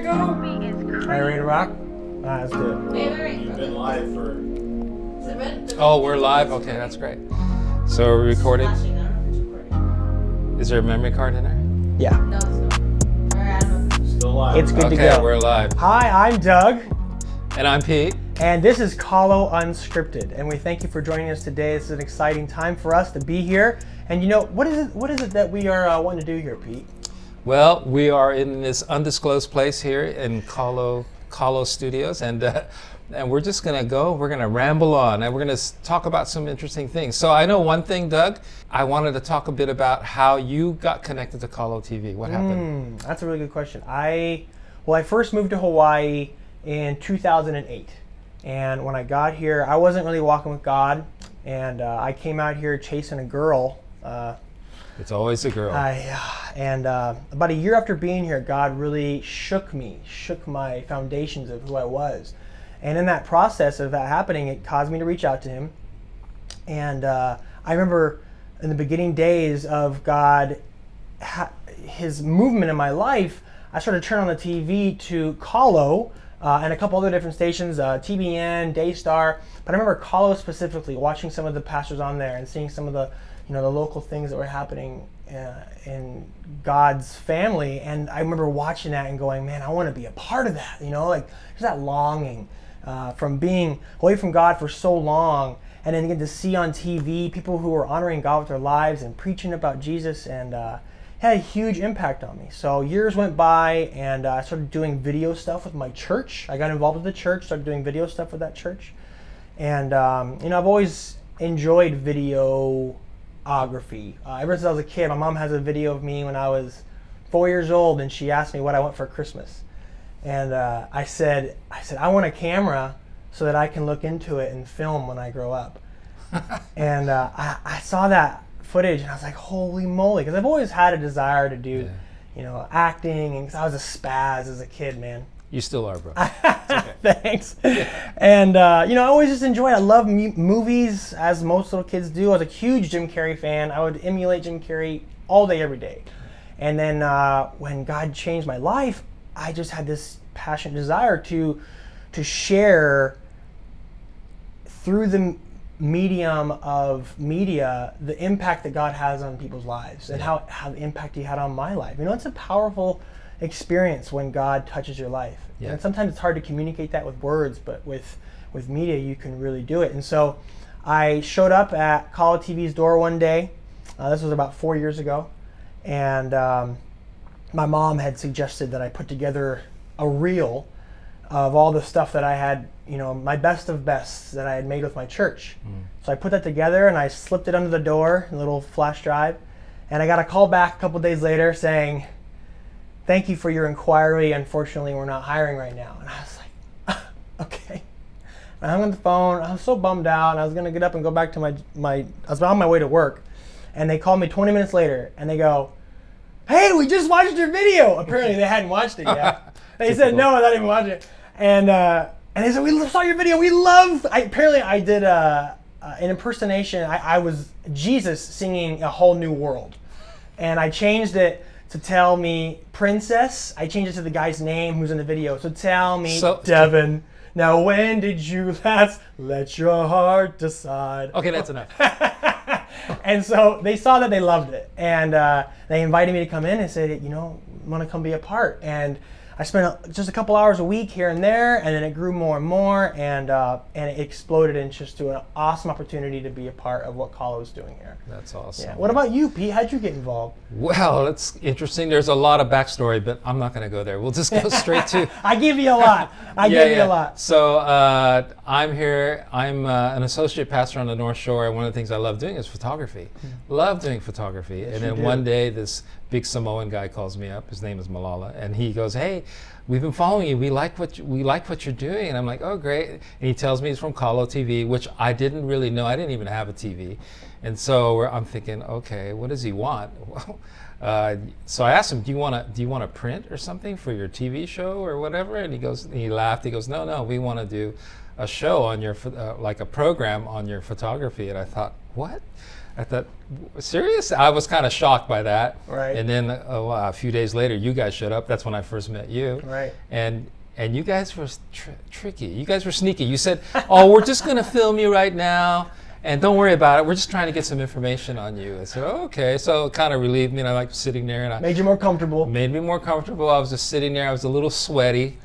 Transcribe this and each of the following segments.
go. Are you ready to rock? Let's do it. Wait. You've been live for... Oh, we're live? Okay, that's great. So are we recording? Is there a memory card in there? Yeah. No, it's not. Alright, I don't know. Still live. It's good to Okay, go. we're live. Hi, I'm Doug, And I'm Pete. and this is Calo Unscripted. And we thank you for joining us today. This is an exciting time for us to be here. And you know, what is it that we are wanting to do here, Pete? Well, we are in this undisclosed place here in Calo Studios, and we're just going to go, we're going to ramble on, and we're going to talk about some interesting things. So I know one thing, Doug, I wanted to talk a bit about how you got connected to Calo TV. What happened? That's a really good question. I first moved to Hawaii in 2008. And when I got here, I wasn't really walking with God. And I came out here chasing a girl. It's always a girl. About a year after being here, God really shook my foundations of who I was. And in that process of that happening, it caused me to reach out to him. And I remember in the beginning days of God, his movement in my life, I started to turn on the TV to Calo and a couple other different stations, TBN, Daystar. But I remember Calo specifically, watching some of the pastors on there and seeing some of the the local things that were happening in God's family. And I remember watching that and going, man, I want to be a part of that. Like there's that longing from being away from God for so long, and then get to see on TV people who are honoring God with their lives and preaching about Jesus, and had a huge impact on me. So years went by, and I started doing video stuff with my church. I got involved with the church, started doing video stuff with that church. And I've always enjoyed videography. Ever since I was a kid, my mom has a video of me when I was 4 years old, and she asked me what I want for Christmas. And I said, I want a camera so that I can look into it and film when I grow up. And I saw that footage, and I was like, holy moly, because I've always had a desire to do, acting, and 'cause I was a spaz as a kid, man. You still are, bro. Okay. Thanks. And I always just enjoyed it. I love movies, as most little kids do. I was a huge Jim Carrey fan. I would emulate Jim Carrey all day, every day. And then when God changed my life, I just had this passionate desire to share through the medium of media the impact that God has on people's lives, and how the impact He had on my life. It's a powerful experience when God touches your life. Yeah. And sometimes it's hard to communicate that with words, but with media you can really do it. And so I showed up at Calo TV's door one day. This was about 4 years ago, and my mom had suggested that I put together a reel of all the stuff that I had, my best of bests that I had made with my church. So I put that together and I slipped it under the door, a little flash drive, and I got a call back a couple days later saying, "Thank you for your inquiry. Unfortunately, we're not hiring right now." And I was like, okay. I hung on the phone. I was so bummed out, and I was gonna get up and go back to I was on my way to work, and they called me 20 minutes later, and they go, "Hey, we just watched your video." Apparently, they hadn't watched it yet. They said, "No, I didn't even watch it." And they said, "We saw your video. We love." Apparently, I did an impersonation. I was Jesus singing "A Whole New World," and I changed it to tell me princess. I changed it to the guy's name who's in the video. So tell me, Devin, now when did you last let your heart decide? Okay, that's enough. And so they saw that, they loved it. And they invited me to come in and said, want to come be a part. And I spent just a couple hours a week here and there, and then it grew more and more, and it exploded into just an awesome opportunity to be a part of what Calo's doing here. That's awesome. Yeah. What about you, Pete? How'd you get involved? Well, it's interesting. There's a lot of backstory, but I'm not going to go there. We'll just go straight to... I give you a lot. I give you a lot. So I'm here. I'm an associate pastor on the North Shore, and one of the things I love doing is photography. Love doing photography. Yes, and then one day, this big Samoan guy calls me up. His name is Malala, and he goes, "Hey, we've been following you. We like what you're doing." And I'm like, "Oh, great!" And he tells me he's from Calo TV, which I didn't really know. I didn't even have a TV, and so I'm thinking, okay, what does he want? So I asked him, "Do you want to print or something for your TV show or whatever?" And he laughed. He goes, "No, we want to do a show on your like a program on your photography." And I thought, what? I thought, serious? I was kind of shocked by that. Right. And then a few days later, you guys showed up. That's when I first met you. Right. And you guys were tricky. You guys were sneaky. You said, oh, we're just going to film you right now. And don't worry about it. We're just trying to get some information on you. I said, oh, okay. So it kind of relieved me. And I like sitting there. And made you more comfortable. Made me more comfortable. I was just sitting there. I was a little sweaty,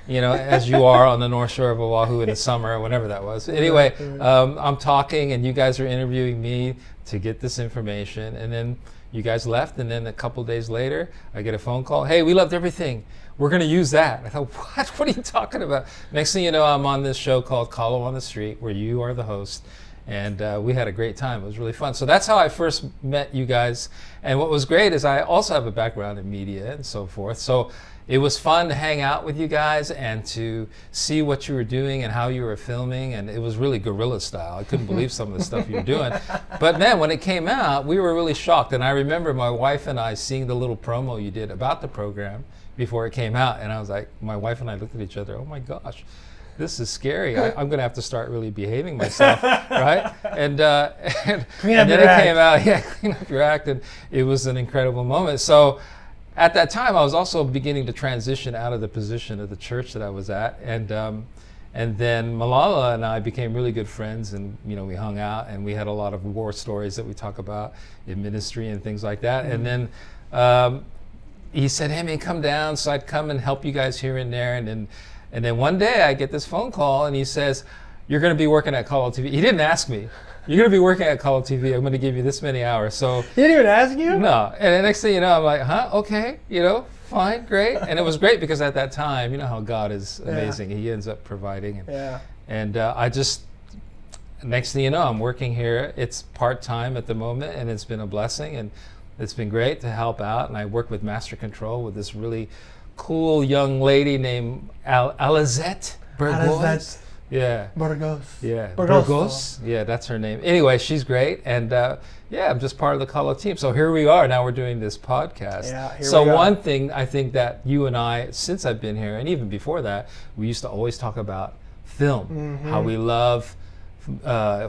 as you are on the North Shore of Oahu in the summer or whenever that was. Anyway, I'm talking and you guys are interviewing me to get this information. And then you guys left. And then a couple days later, I get a phone call. Hey, we loved everything. We're going to use that. I thought, what? What are you talking about? Next thing you know, I'm on this show called Call on the Street where you are the host. And we had a great time. It was really fun. So that's how I first met you guys. And what was great is I also have a background in media and so forth. So it was fun to hang out with you guys and to see what you were doing and how you were filming. And it was really guerrilla style. I couldn't believe some of the stuff you were doing. But then when it came out, we were really shocked. And I remember my wife and I seeing the little promo you did about the program before it came out. And I was like, my wife and I looked at each other, oh my gosh. This is scary. I'm going to have to start really behaving myself, right? And then it came out, clean up your act, and it was an incredible moment. So at that time, I was also beginning to transition out of the position of the church that I was at, and then Malala and I became really good friends, and we hung out, and we had a lot of war stories that we talk about in ministry and things like that. And then he said, hey man, come down. So I'd come and help you guys here and there, and then one day I get this phone call and he says, you're going to be working at Call TV. He didn't ask me. You're going to be working at Call TV. I'm going to give you this many hours. So he didn't even ask you? No. And the next thing you know, I'm like, huh? Okay. Fine, great. And it was great because at that time, you know how God is amazing. He ends up providing. And I just, next thing you know, I'm working here. It's part-time at the moment and it's been a blessing and it's been great to help out. And I work with Master Control with this really cool young lady named Alizette Burgos. Yeah. Burgos. Yeah. Burgos. Yeah, that's her name. Anyway, she's great. And I'm just part of the Call team. So here we are. Now we're doing this podcast. So one thing I think that you and I, since I've been here, and even before that, we used to always talk about film, how we love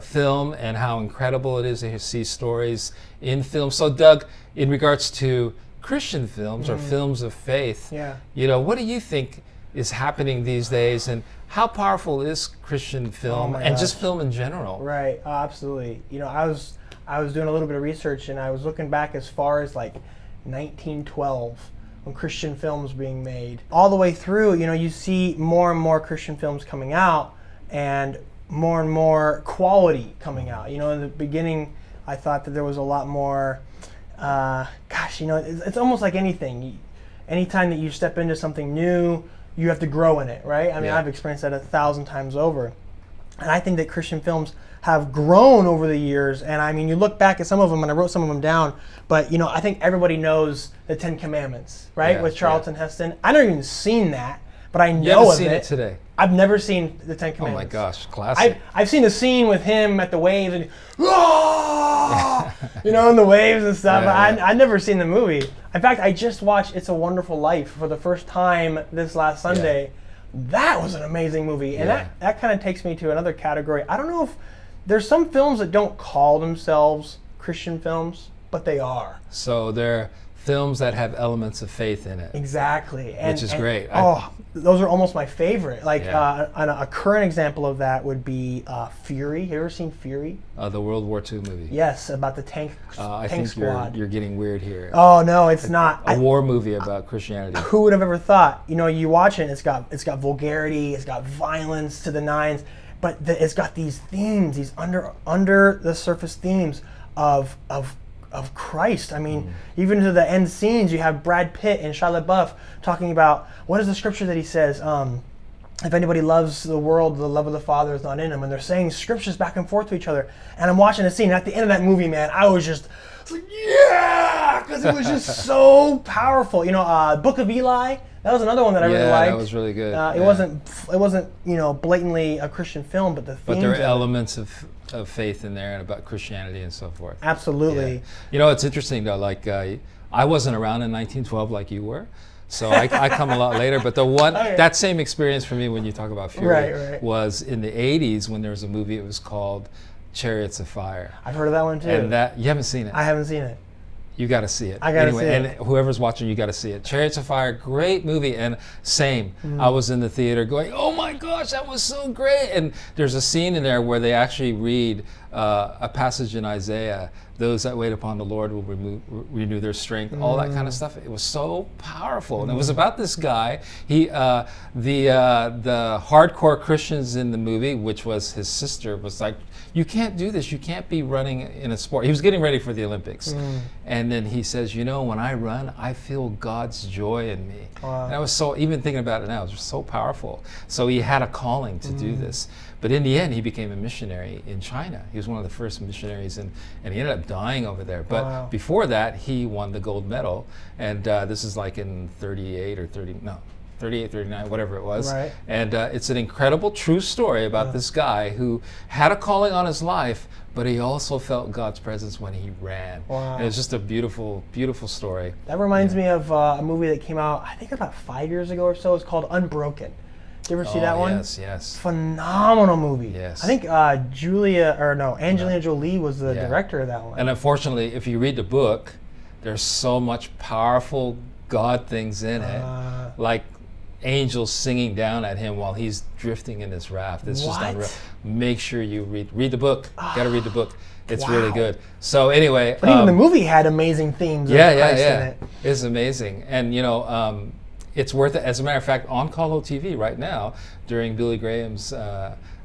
film and how incredible it is to see stories in film. So Doug, in regards to Christian films or films of faith, what do you think is happening these days, and how powerful is Christian film and just film in general? Right, absolutely. I was doing a little bit of research and I was looking back as far as like 1912 when Christian films being made. All the way through, you see more and more Christian films coming out and more quality coming out. In the beginning, I thought that there was a lot more. It's almost like anything. Anytime that you step into something new, you have to grow in it, right? I mean, I've experienced that 1,000 times over. And I think that Christian films have grown over the years. And I mean, you look back at some of them, and I wrote some of them down, but I think everybody knows the Ten Commandments, right? With Charlton Heston. I never even seen that, but I know of it. You haven't seen it today? I've never seen the Ten Commandments. Oh my gosh, classic. I've seen the scene with him at the waves and in the waves and stuff. I've never seen the movie. In fact, I just watched It's a Wonderful Life for the first time this last Sunday. That was an amazing movie. And that kind of takes me to another category. I don't know if there's some films that don't call themselves Christian films, but they are. So they're films that have elements of faith in it. Exactly. Which is great. Those are almost my favorite. Like a current example of that would be Fury. Have you ever seen Fury? The World War II movie. Yes, about the tank squad. You're getting weird here. Oh no, it's not. A war movie about Christianity. Who would have ever thought? You watch it, and it's got vulgarity, it's got violence to the nines, but it's got these themes, these under the surface themes of Christ. I mean, even to the end scenes, you have Brad Pitt and Shia LaBeouf talking about, what is the scripture that he says? If anybody loves the world, the love of the Father is not in him. And they're saying scriptures back and forth to each other. And I'm watching the scene, and at the end of that movie, man, I was like, yeah! Because it was just so powerful. Book of Eli, that was another one that I really liked. Yeah, that was really good. It wasn't blatantly a Christian film, but the themes. But there are elements of faith in there and about Christianity and so forth. Absolutely. Yeah. It's interesting though, like I wasn't around in 1912 like you were, so I come a lot later, but that same experience for me when you talk about Fury was in the 80s when there was a movie, it was called Chariots of Fire. I've heard of that one too. And that, you haven't seen it? I haven't seen it. You got to see it. I gotta anyway, see it. And whoever's watching, you got to see it. Chariots of Fire, great movie. And same, I was in the theater going, oh my gosh, that was so great. And there's a scene in there where they actually read a passage in Isaiah, those that wait upon the Lord will renew their strength, all that kind of stuff. It was so powerful. And it was about this guy. He, the hardcore Christians in the movie, which was his sister, was like, you can't do this. You can't be running in a sport. He was getting ready for the Olympics. And then he says, you know, when I run, I feel God's joy in me. Wow. And I was so, even thinking about it now, it was so powerful. So he had a calling to do this. But in the end, he became a missionary in China. He was one of the first missionaries, and he ended up dying over there. But before that, he won the gold medal. And this is like in 38, 39, whatever it was. Right. And it's an incredible true story about this guy who had a calling on his life, but he also felt God's presence when he ran. Wow. And it's just a beautiful, beautiful story. That reminds me of a movie that came out, I think about 5 years ago or so. It's called Unbroken. Did you ever see that one? Yes. Phenomenal movie. Yes. I think Angelina Jolie was the director of that one. And unfortunately, if you read the book, there's so much powerful God things in it, like angels singing down at him while he's drifting in this raft. It's just unreal. Make sure you read the book. Got to read the book. It's really good. So anyway, but even the movie had amazing themes. In it. It's amazing, and you know. It's worth it. As a matter of fact, on Colo TV right now, during Billy Graham's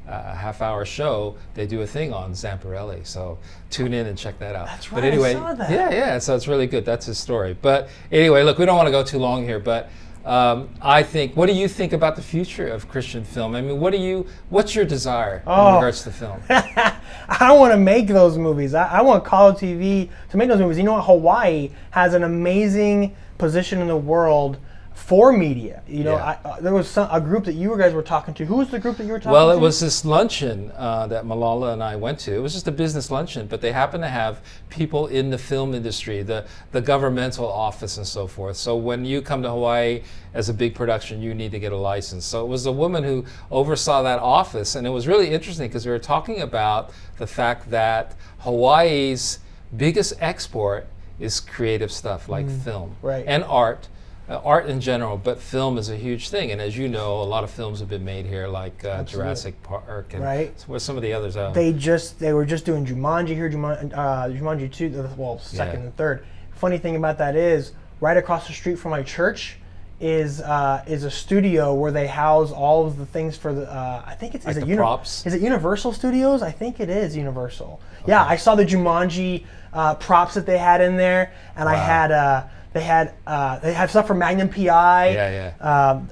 half-hour show, they do a thing on Zamparelli. So tune in and check that out. That's right. But anyway, I saw that. Yeah. So it's really good. That's his story. But anyway, look, we don't want to go too long here. But I think, what do you think about the future of Christian film? I mean, what's your desire in regards to film? I want to make those movies. I want Colo TV to make those movies. You know what? Hawaii has an amazing position in the world for media. You know, there was a group that you guys were talking to. Who was the group that you were talking to? Well, it was this luncheon that Malala and I went to. It was just a business luncheon, but they happened to have people in the film industry, the governmental office and so forth. So when you come to Hawaii as a big production, you need to get a license. So it was a woman who oversaw that office, and it was really interesting because we were talking about the fact that Hawaii's biggest export is creative stuff like film and art. Art in general, but film is a huge thing. And as you know, a lot of films have been made here, like Jurassic Park and what's some of the others out. They were just doing Jumanji here, Jumanji 2, well, second and third. Funny thing about that is, right across the street from my church is a studio where they house all of the things for the, I think it's, like the props? Is it Universal Studios? I think it is Universal. Okay. Yeah, I saw the Jumanji props that they had in there, and I had, they have stuff from Magnum PI.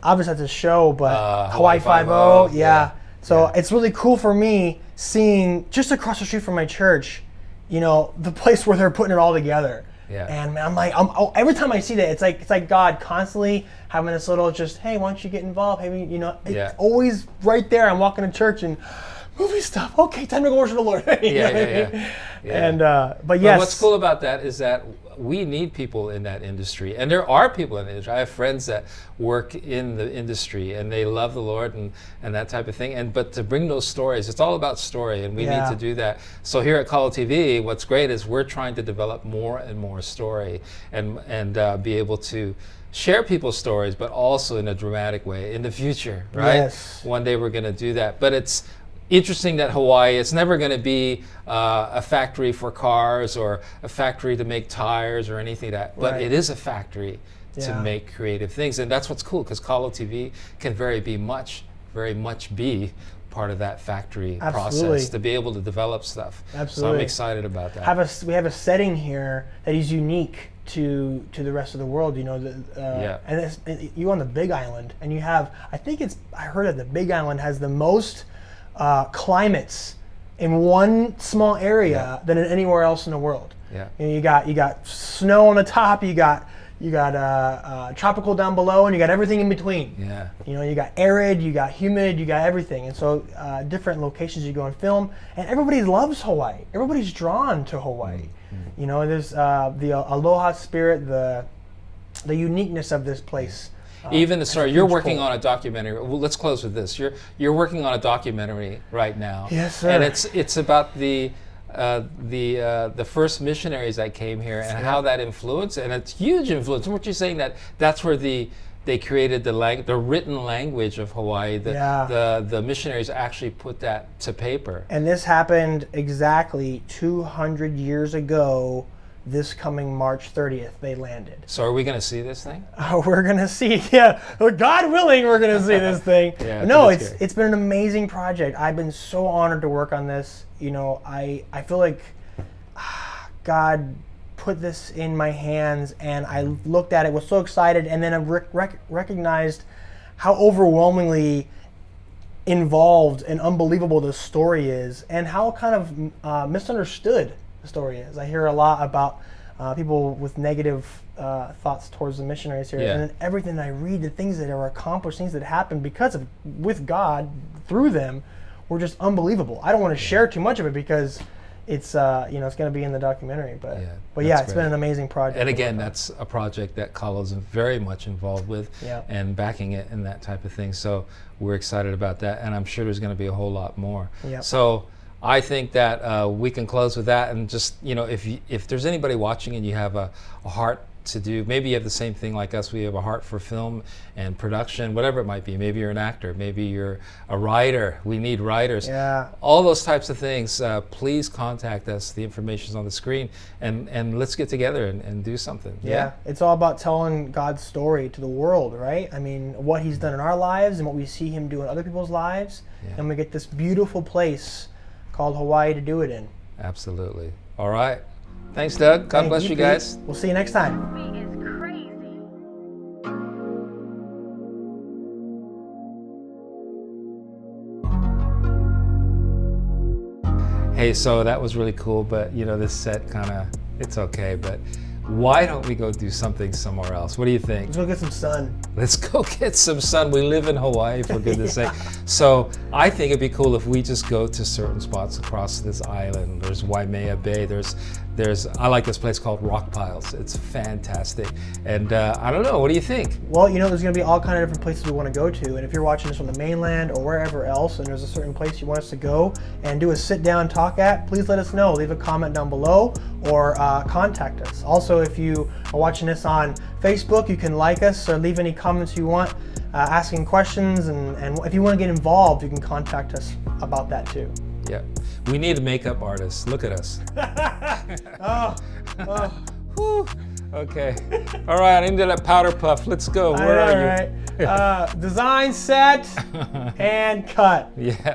Obviously that's a show, but Hawaii 5-0. So it's really cool for me seeing just across the street from my church, you know, the place where they're putting it all together. And man, I'm like, every time I see that, it's like God constantly having this little just, hey, why don't you get involved? Hey, you know, it's always right there. I'm walking to church and movie stuff. Okay, time to go worship the Lord. And but yes. But what's cool about that is that we need people in that industry, and there are people in the industry. I have friends that work in the industry, and they love the Lord and that type of thing. But to bring those stories, it's all about story, and we need to do that. So here at Colo TV, what's great is we're trying to develop more and more story, and be able to share people's stories, but also in a dramatic way in the future, right? Yes. One day we're going to do that. But it's interesting that Hawaii, it's never going to be a factory for cars or a factory to make tires or anything like that, but it is a factory to make creative things. And that's what's cool, because Colo TV can very much be part of that factory process to be able to develop stuff. So I'm excited about that. We have a setting here that is unique to the rest of the world, you know, and you on the Big Island, and you have, I heard that the Big Island has the most climates in one small area than in anywhere else in the world. You know, you got snow on the top, you got tropical down below, and you got everything in between. You know, you got arid, you got humid, you got everything. And so different locations you go and film, and everybody loves Hawaii. Everybody's drawn to Hawaii. You know, there's the aloha spirit, the uniqueness of this place. Even the it's a story, you're huge working pull. on a documentary. Well, let's close with this. You're working on a documentary right now. Yes, sir. And it's about the first missionaries that came here and how that influenced, and it's huge influence. Weren't you saying that's where they created the written language of Hawaii? The missionaries actually put that to paper. And this happened exactly 200 years ago. This coming March 30th, they landed. So are we going to see this thing? We're gonna see, God willing, we're gonna see this thing. Yeah, no, that's good. it's been an amazing project. I've been so honored to work on this. I feel like God put this in my hands, and I looked at it, was so excited, and then I recognized how overwhelmingly involved and unbelievable this story is, and how kind of misunderstood the story is. I hear a lot about people with negative thoughts towards the missionaries here, and then everything that I read, the things that are accomplished, things that happened with God through them, were just unbelievable. I don't want to share too much of it because it's it's going to be in the documentary, but it's been an amazing project. And again, that's a project that Carlos is very much involved with and backing it and that type of thing. So we're excited about that, and I'm sure there's going to be a whole lot more. So I think that we can close with that, and just if there's anybody watching and you have a heart to do, maybe you have the same thing like us, we have a heart for film and production, whatever it might be. Maybe you're an actor, maybe you're a writer, we need writers, all those types of things. Please contact us. The information's on the screen, and let's get together and do something. It's all about telling God's story to the world, right? I mean, what he's done in our lives and what we see him do in other people's lives, and we get this beautiful place called Hawaii to do it in. Absolutely. All right. Thanks, Doug. God bless you guys. We'll see you next time. Is crazy. Hey, so that was really cool, but this set it's okay, but why don't we go do something somewhere else? What do you think? Let's go get some sun. Let's go get some sun. We live in Hawaii, for goodness sake. So I think it'd be cool if we just go to certain spots across this island. There's Waimea Bay. I like this place called Rock Piles. It's fantastic. And I don't know, what do you think? Well, there's going to be all kind of different places we want to go to. And if you're watching this from the mainland or wherever else, and there's a certain place you want us to go and do a sit-down talk at, please let us know. Leave a comment down below or contact us. Also, if you are watching this on Facebook, you can like us or leave any comments you want, asking questions. And if you want to get involved, you can contact us about that too. Yeah. We need a makeup artist. Look at us. Whew. Okay. All right, into that powder puff. Let's go. Where are you? All right. Design, set, and cut. Yeah.